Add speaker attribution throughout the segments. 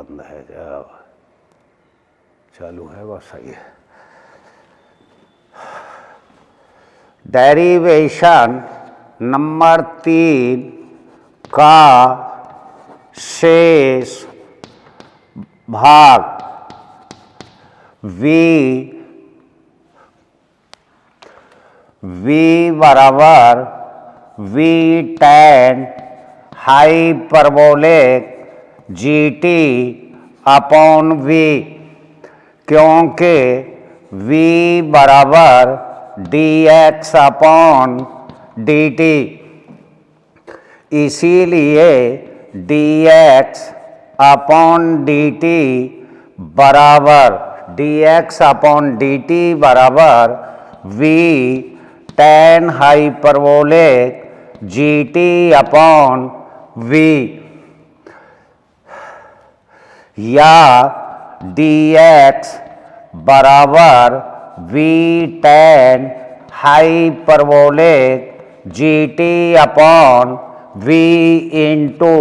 Speaker 1: बंद है, चालू है, बस सही है। डेरिवेशन नंबर 3 का शेष भाग v बराबर v tan hyperbolic GT upon v, क्योंकि v बराबर dx अपॉन dt, इसीलिए dx अपॉन dt बराबर dx अपॉन dt बराबर v tan hyperbolic GT upon v, या dx बराबर v tan hyperbolic GT upon v into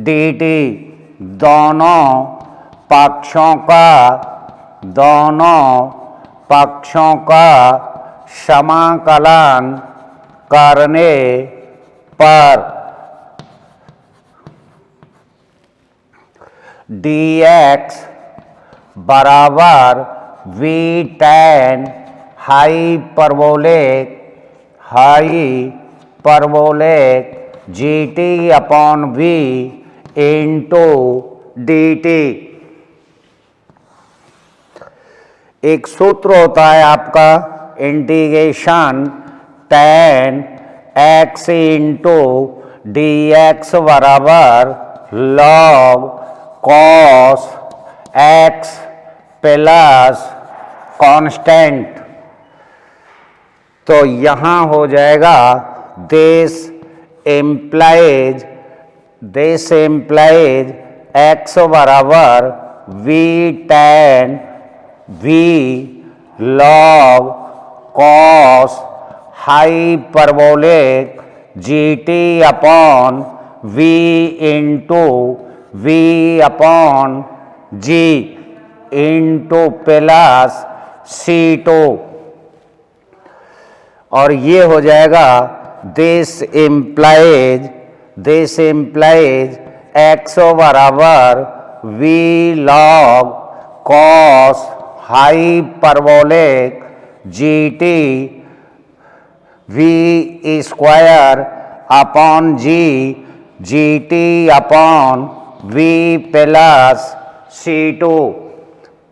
Speaker 1: dt, दोनों पक्षों का समाकलन करने पर dx बराबर v tan hyperbolic GT upon v into dt। एक सूत्र होता है आपका integration tan x into dx बराबर log cos x plus constant. तो यहाँ हो जाएगा दिस इम्प्लाइज x बराबर v tan v log cos hyperbolic GT upon v into v upon g into plus C2, और ये हो जाएगा दिस इम्प्लाइज x बराबर v log cos hyperbolic GT v square upon g GT upon v plus C2।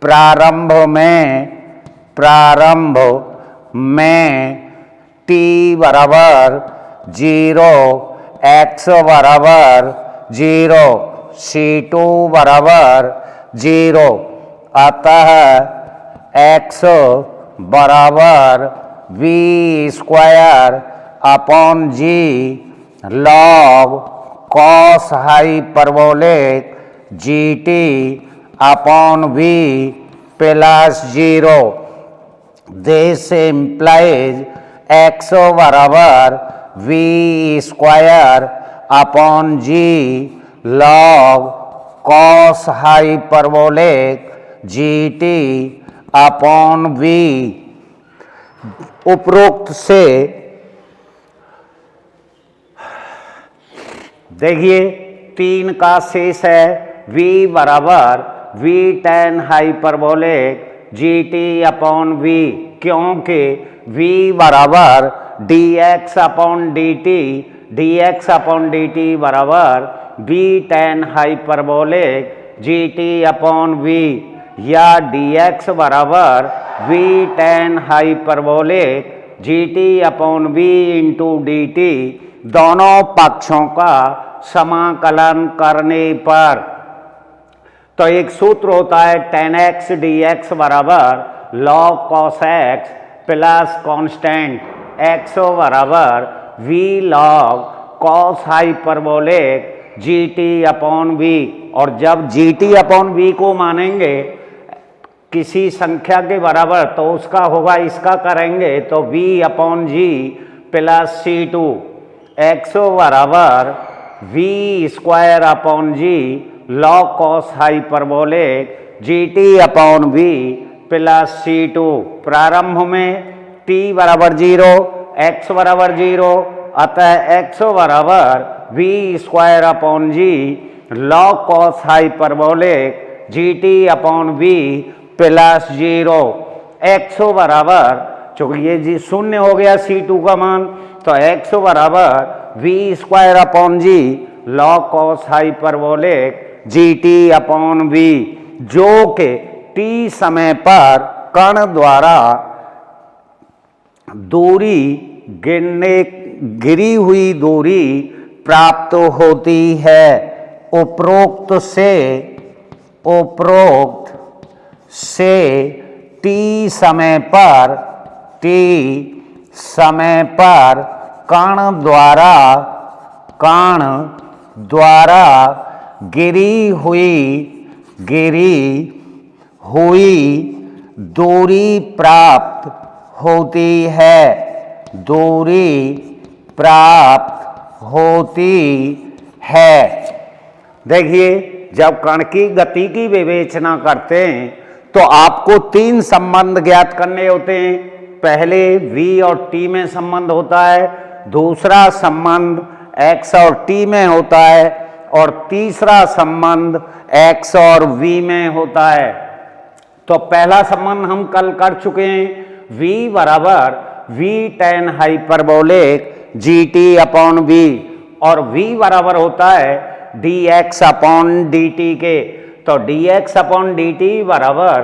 Speaker 1: प्रारंभ में t बराबर 0, x बराबर 0, C2 बराबर 0, अतः x बराबर v square upon g log cos hyperbolic GT upon v plus 0। This implies x बराबर v square upon g log cos hyperbolic GT upon v। उपरोक्त से देखिए 3 का शेष है v बराबर v tan hyperbolic GT upon v, क्योंकि v बराबर dx अपॉन dt बराबर v tan hyperbolic GT upon v, या dx बराबर v tan hyperbolic GT upon v into dt, दोनों पक्षों का समाकलन करने पर। तो एक सूत्र होता है tan x dx बराबर log cos x plus constant x बराबर v log cos hyperbolic GT upon v, और जब GT अपॉन v को मानेंगे किसी संख्या के बराबर तो उसका होगा, इसका करेंगे तो v upon g plus C2, x बराबर v square upon g log cos hyperbolic GT/V plus C2। प्रारंभ में t बराबर 0, x बराबर 0, अतः x बराबर V²/G log cos hyperbolic GT/V plus 0। x बराबर, चूंकि ये जी शून्य हो गया C2 का मान, तो x बराबर V²/G log cos hyperbolic GT/V, जो कि t समय पर कण द्वारा दूरी गिरी हुई दूरी प्राप्त होती है। उपरोक्त से t समय पर कण द्वारा गिरी हुई दूरी प्राप्त होती है। देखिए, जब कण की गति की विवेचना करते हैं तो आपको तीन संबंध ज्ञात करने होते हैं। पहले v और t में संबंध होता है, दूसरा संबंध x और t में होता है, और तीसरा संबंध x और v में होता है। तो पहला संबंध हम कल कर चुके हैं, v बराबर v tan हाइपरबोलिक GT/V, और v बराबर होता है dx/dt के। तो dx/dt बराबर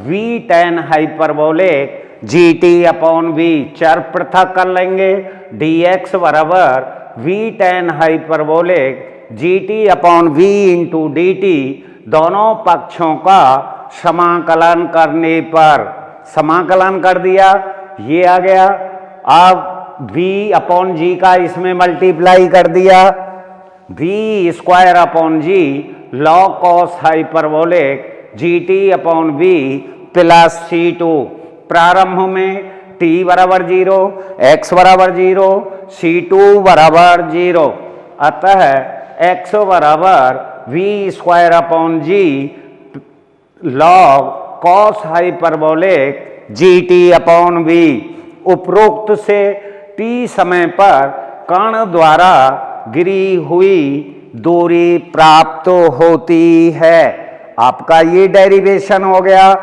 Speaker 1: v tan हाइपरबोलिक GT/V। चर पृथक कर लेंगे, dx बराबर v tan hyperbolic GT/V into dt, दोनों पक्षों का समाकलन करने पर, समाकलन कर दिया, ये आ गया। अब v/G का इसमें मल्टीप्लाई कर दिया, V²/G log cos hyperbolic GT/V plus C2। प्रारंभ में t बराबर 0, x बराबर 0, C2 बराबर 0, अतः x बराबर V²/G log cos hyperbolic GT/V। उपरोक्त से t समय पर कण द्वारा गिरी हुई दूरी प्राप्त होती है। आपका ये डेरिवेशन हो गया।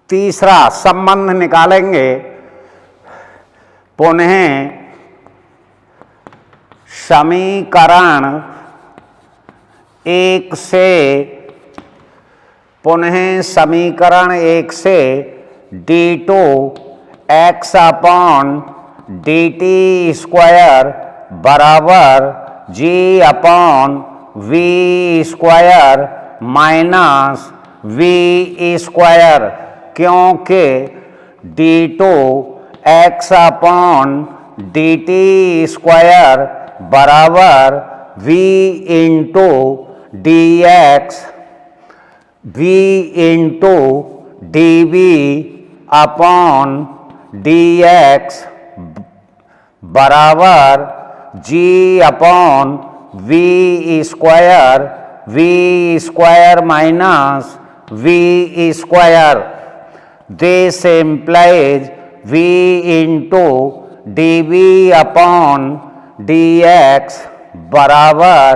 Speaker 1: तीसरा संबंध निकालेंगे। पुनः समीकरण एक से d2x/dt² बराबर G/V² माइनस V², क्योंकि d2x/dt² बराबर v into dx, v into dv/dx बराबर G/V² minus V²। This implies v into dv/dx बराबर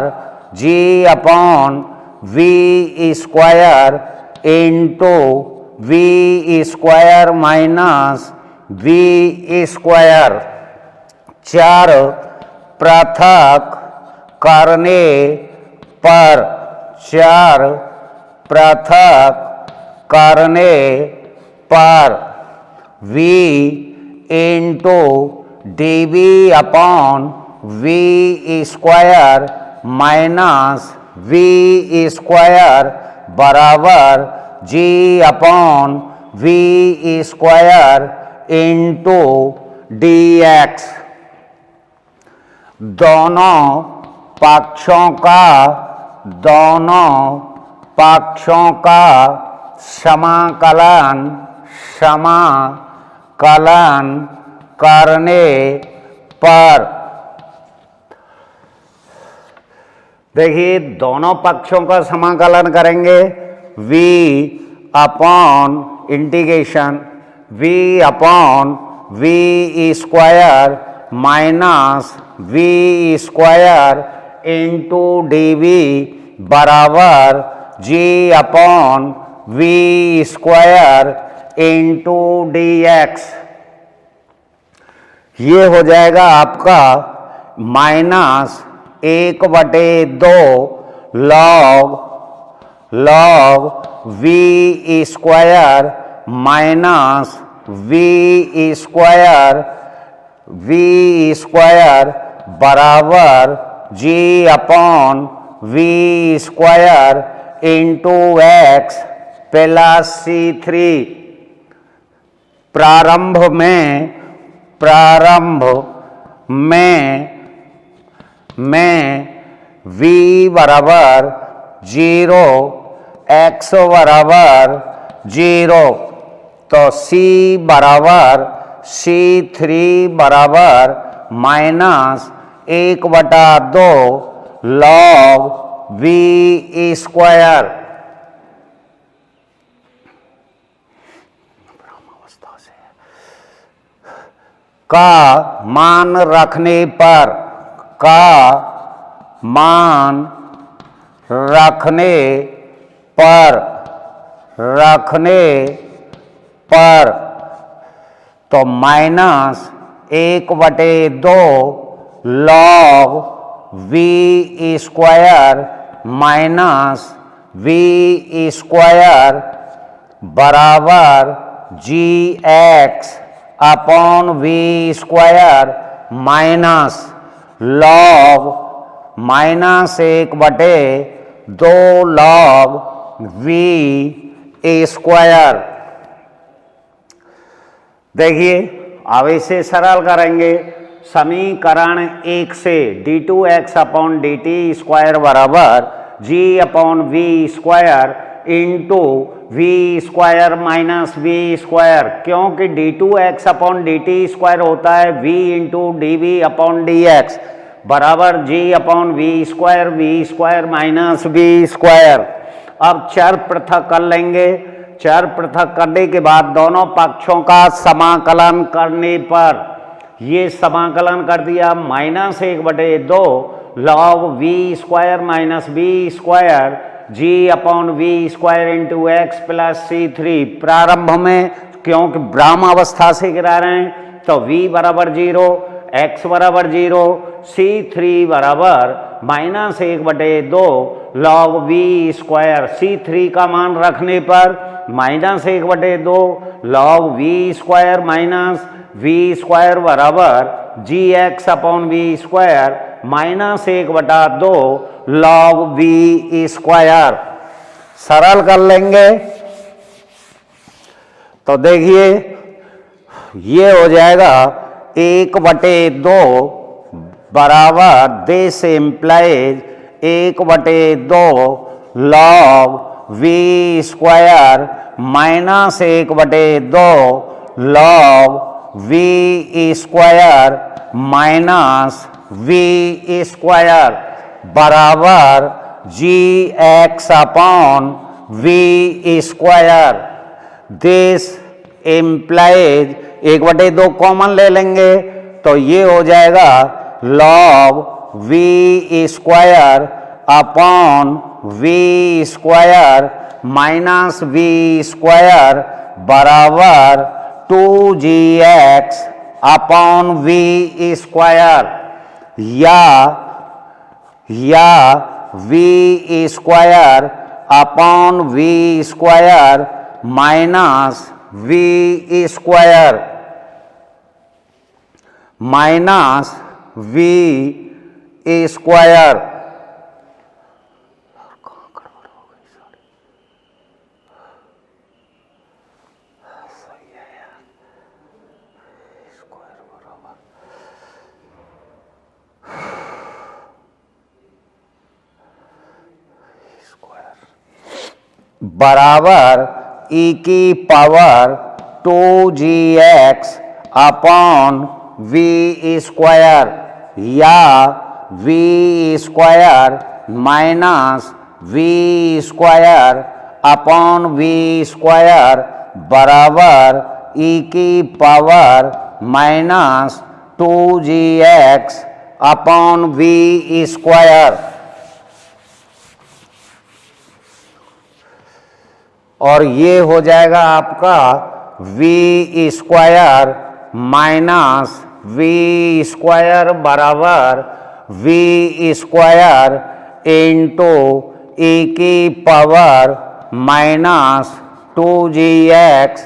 Speaker 1: G/V² into V² minus V²। चर पृथक करने पर v into d v upon v square minus v square बराबर g upon v square into d x. दोनों पक्षों का समाकलन करने पर, देखिए दोनों पक्षों का समाकलन करेंगे, v upon integration v upon v square minus v square into d v बराबर g upon v square into d x. ये हो जाएगा आपका minus 1/2 log v square minus v square बराबर g upon v square into x plus C3। प्रारंभ में v बराबर 0 x बराबर 0, तो c बराबर C3 बराबर माइनस 1/2 लॉग वी स्क्वायर का मान रखने पर तो minus 1/2 log v square minus v square बराबर g x upon v square minus log minus 1/2 log v square. देखिए अब इसे सरल करेंगे, समीकरण 1 से d2x अपॉन dt स्क्वायर बराबर g upon v square into v square minus v square, क्योंकि d2x अपॉन dt स्क्वायर होता है v into d v upon d x बराबर g upon v square minus v square. अब चर पृथक कर लेंगे, चर पृथक करने के बाद दोनों पक्षों का समाकलन करने पर, ये समाकलन कर दिया minus 1/2 log v square minus v square g upon v square into x plus C3। प्रारंभ में क्योंकि ब्राह्म अवस्था से गिरा रहे हैं तो v बराबर 0, x बराबर 0, C3 बराबर minus 1/2 log v square. C3 का मान रखने पर minus 1/2 log v square minus v square बराबर g x upon v square minus 1/2 log v square. सरल कर लेंगे तो देखिए ये हो जाएगा 1/2 बराबर this implies 1/2 log v square minus 1/2 log v square minus v square बराबर g x upon v square. This implies 1/2 common ले लेंगे तो ये हो जाएगा log v square upon v square minus v square बराबर 2gx अपॉन वी स्क्वायर, या v square upon v square minus v square. Minus v square. बराबर e की power 2gx upon v square, या v square minus v square upon v square बराबर e की power minus 2gx upon v square. और ये हो जाएगा आपका v square minus v square बराबर वी स्क्वायर इंटू ई की power minus 2gx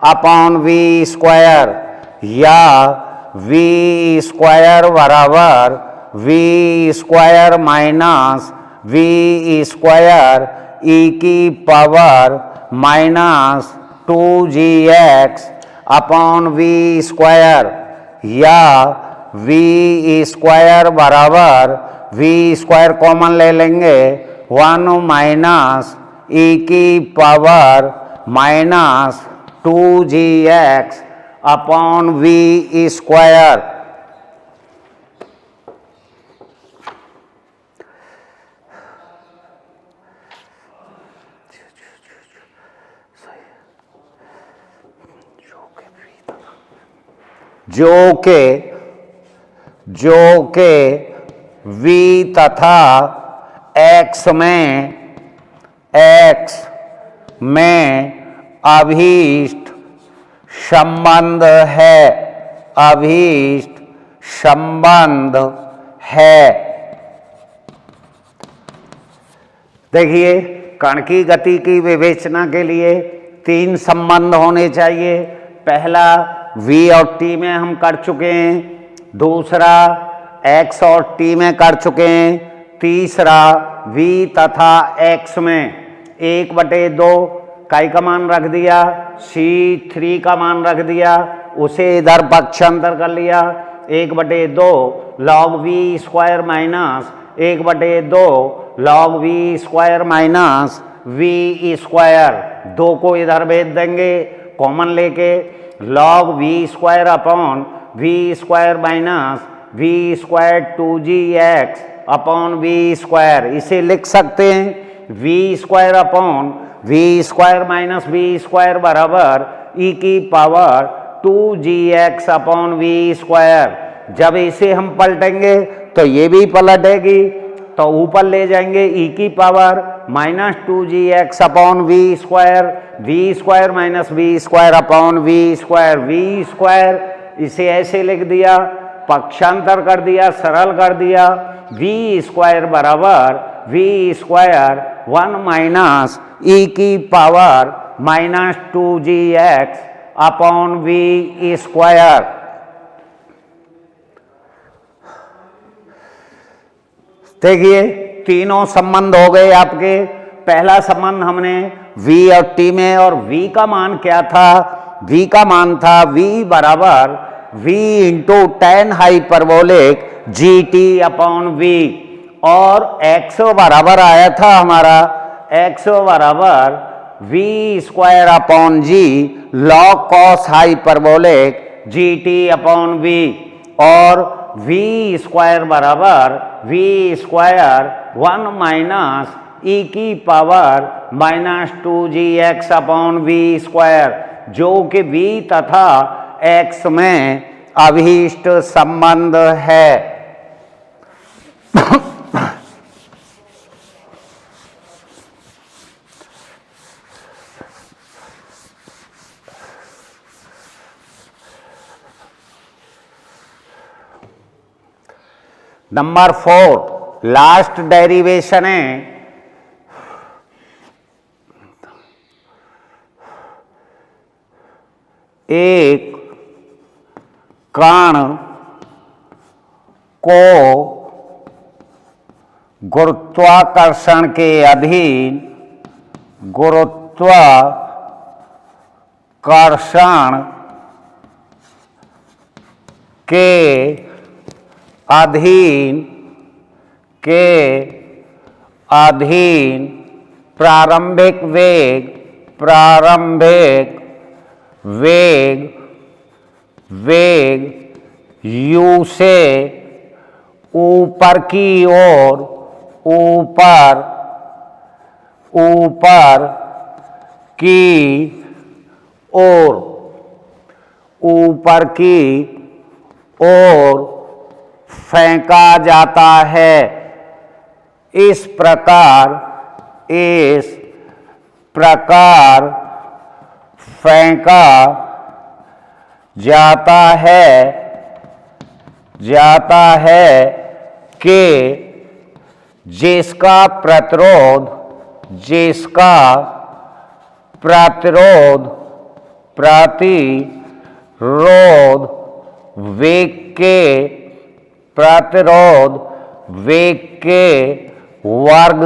Speaker 1: upon v square, या वी स्क्वायर बराबर v square minus v square e की power minus 2gx upon v square, या वी स्क्वायर बराबर v square common ले लेंगे 1 minus e की power minus 2gx upon v square. जो के v तथा x में अभीष्ट संबंध है, अभीष्ट संबंध है। देखिए, कण की गति की विवेचना के लिए 3 संबंध होने चाहिए। पहला v और t में हम कर चुके हैं, दूसरा x और t में कर चुके हैं, तीसरा v तथा x में 1/2 काई का मान रख दिया, c3 का मान रख दिया, उसे इधर पक्षांतर कर लिया 1/2 log v square minus 1/2 log v square minus v square. 2 को इधर भेज देंगे कॉमन लेके, log v square upon v square minus v square 2gx upon v square. इसे लिख सकते हैं v square upon v square minus v square बराबर e की power 2gx upon v square. जब इसे हम पलटेंगे तो ये भी पलटेगी, तो ऊपर ले जाएंगे e की power minus 2gx upon v square minus v square upon v square. इसे ऐसे लिख दिया, पक्षांतर कर दिया, सरल कर दिया, v स्क्वायर बराबर v स्क्वायर 1 माइनस e की power minus 2gx upon v square. देखिए, तीनों संबंध हो गए आपके। पहला संबंध हमने v और t में, और v का मान क्या था, v का मान था v बराबर v into tan hyperbolic gt upon v, और x बराबर आया था हमारा, x बराबर v square upon g log cos hyperbolic gt upon v, और v स्क्वायर बराबर v स्क्वायर 1 माइनस e की power minus 2gx upon v square, जो कि v तथा x में अभीष्ट संबंध है। नंबर 4 लास्ट डेरिवेशन है, एक कण को गुरुत्वाकर्षण के अधीन गुरुत्वाकर्षण के अधीन प्रारंभिक वेग u से ऊपर की ओर ऊपर की ओर फेंका जाता है। इस प्रकार फेंका जाता है कि जिसका प्रतिरोध वेग के वर्ग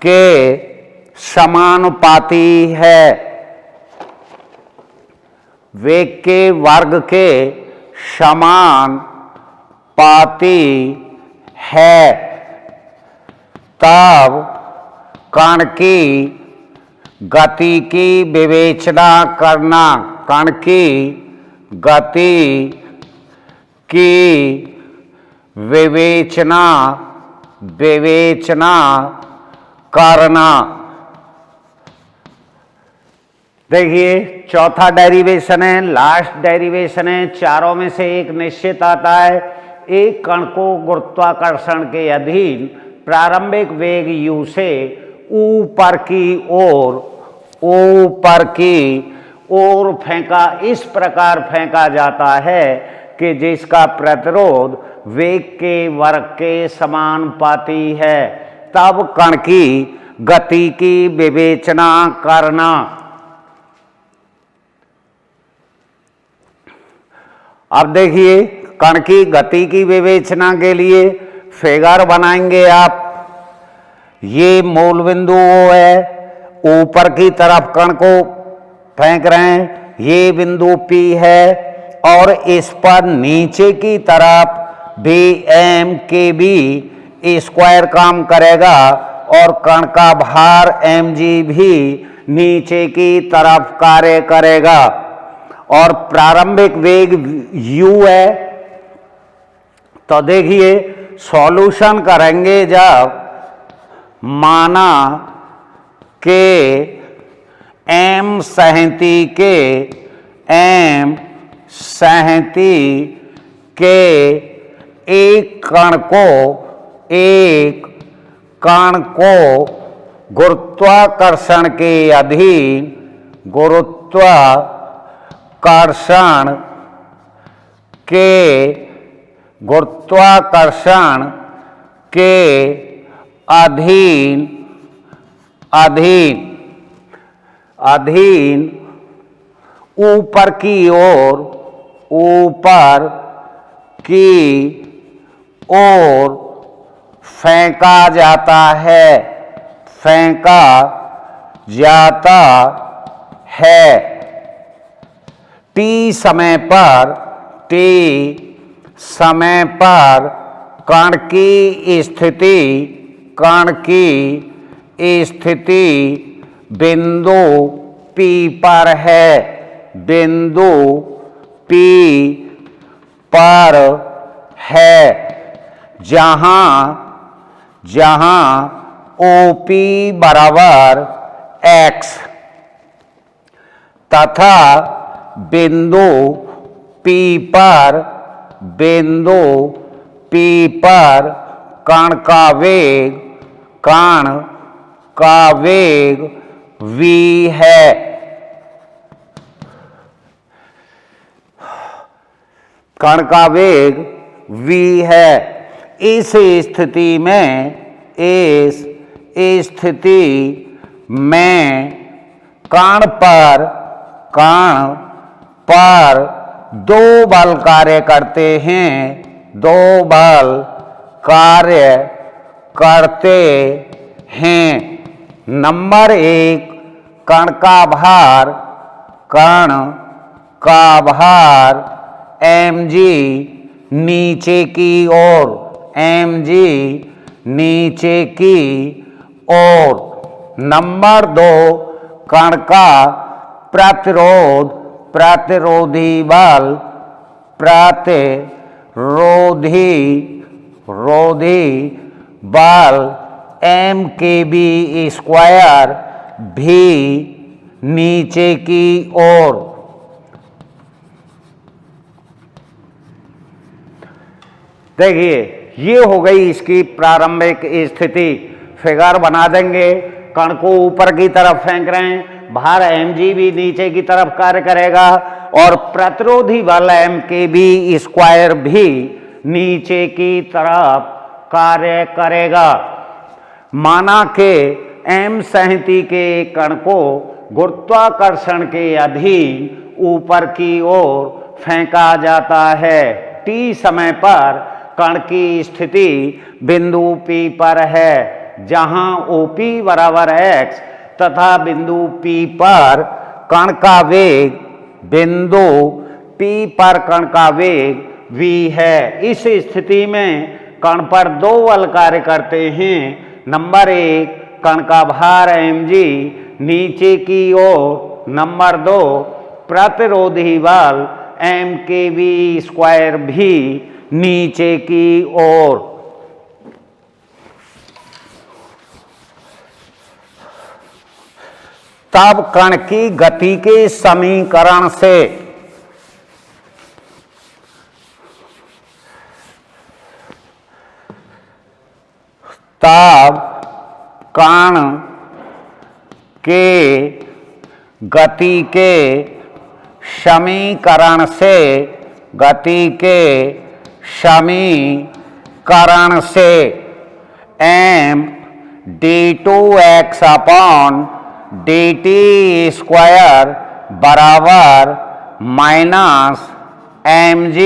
Speaker 1: के समानुपाती है। वेग के वर्ग के समानुपाती है। तब कण की गति की विवेचना करना, कण की गति की विवेचना करना। देखिए चौथा डेरिवेशन है, लास्ट डेरिवेशन है। चारों में से एक निश्चित आता है। एक कण को गुरुत्वाकर्षण के अधीन प्रारंभिक वेग u से ऊपर की ओर फेंका, इस प्रकार फेंका जाता है कि जिसका प्रतिरोध वेग के वर्ग के समानुपाती है। तब कण की गति की विवेचना करना। अब देखिए कण की गति की विवेचना के लिए फिगर बनाएंगे आप। ये मूल बिंदु O है, ऊपर की तरफ कण को फेंक रहे हैं। ये बिंदु P है और इस पर नीचे की तरफ भी mkb स्क्वायर काम करेगा और कण का भार mg भी नीचे की तरफ कार्य करेगा। और प्रारंभिक वेग u है। तो देखिए सॉल्यूशन करेंगे जब माना के m सहती के एक कण को गुरुत्वाकर्षण के अधीन गुरुत्वाकर्षण के अधीन ऊपर की ओर फेंका जाता है। t समय पर कण की स्थिति बिंदु P पर है। बिंदु P पर है जहां OP बराबर x तथा बिंदु P पर कण का वेग v है। कण का वेग v है। इस स्थिति में कण पर दो बल कार्य करते हैं, दो बल कार्य करते हैं। नंबर 1, कण का भार mg नीचे की ओर, mg नीचे की ओर। नंबर 2, कण का प्रतिरोधी बल mkb स्क्वायर भी नीचे की ओर। देखिए ये हो गई इसकी प्रारंभिक स्थिति। फिगर बना देंगे। कण को ऊपर की तरफ फेंक रहे हैं, भार mg भी नीचे की तरफ कार्य करेगा और प्रतिरोधी बल mkb स्क्वायर भी नीचे की तरफ कार्य करेगा। माना कि m संहति के कण को गुरुत्वाकर्षण के अधीन ऊपर की ओर फेंका जाता है। t समय पर कण की स्थिति बिंदु P पर है, जहां OP बराबर x तथा बिंदु P पर कण का वेग, बिंदु P पर कण का वेग v है। इस स्थिति में कण पर दो बल कार्य करते हैं। नंबर 1, कण का भार mg नीचे की ओर। नंबर 2, प्रतिरोधी बल mkb स्क्वायर भी नीचे की ओर। तब कण की गति के समीकरण से गति के समीकरण से m d2x upon dt square बराबर minus mg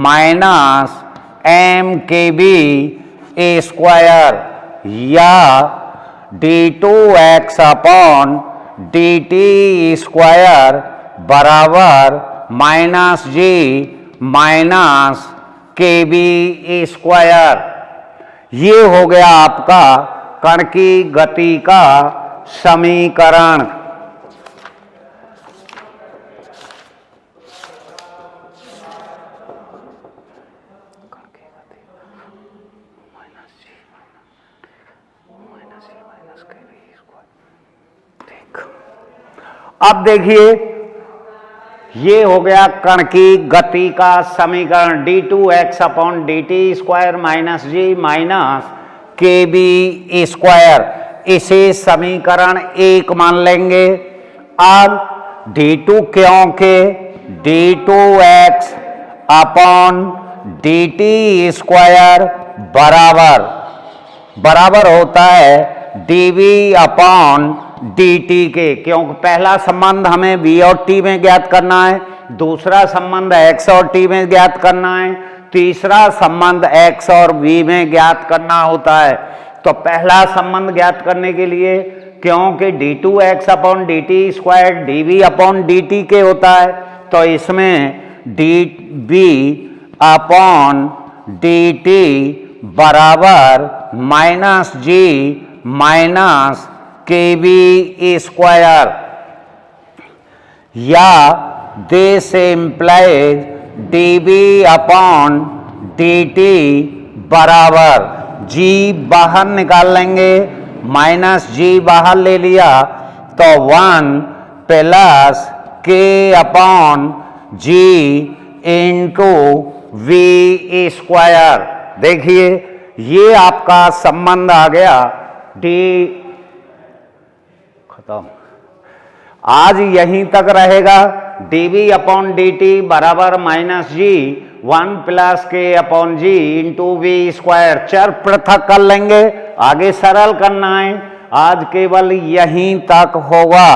Speaker 1: minus mkb square, या d2x अपॉन dt स्क्वायर बराबर minus g minus kb square. ये हो गया आपका कण की गति का समीकरण। अब देखिए ये हो गया कण की गति का समीकरण, d2x upon dt square minus g minus kb square. इसे समीकरण 1 मान लेंगे। अब d2 क्योंकि d2x अपॉन dt स्क्वायर बराबर होता है dv अपॉन dt के, क्योंकि पहला संबंध हमें v और t में ज्ञात करना है, दूसरा संबंध x और t में ज्ञात करना है, तीसरा संबंध x और v में ज्ञात करना होता है। तो पहला संबंध ज्ञात करने के लिए, क्योंकि d2x upon dt square dv upon dt के होता है, तो इसमें dv अपॉन dt बराबर minus g minus kb square, या this implies dv upon dt बराबर g बाहर निकाल लेंगे, माइनस g बाहर ले लिया तो 1 plus k upon g into v square. देखिए ये आपका संबंध आ गया d खत्म। आज यहीं तक रहेगा। dv अपॉन dt बराबर minus g 1 plus k upon g into v square. चर पृथक कर लेंगे, आगे सरल करना है। आज केवल यहीं तक होगा।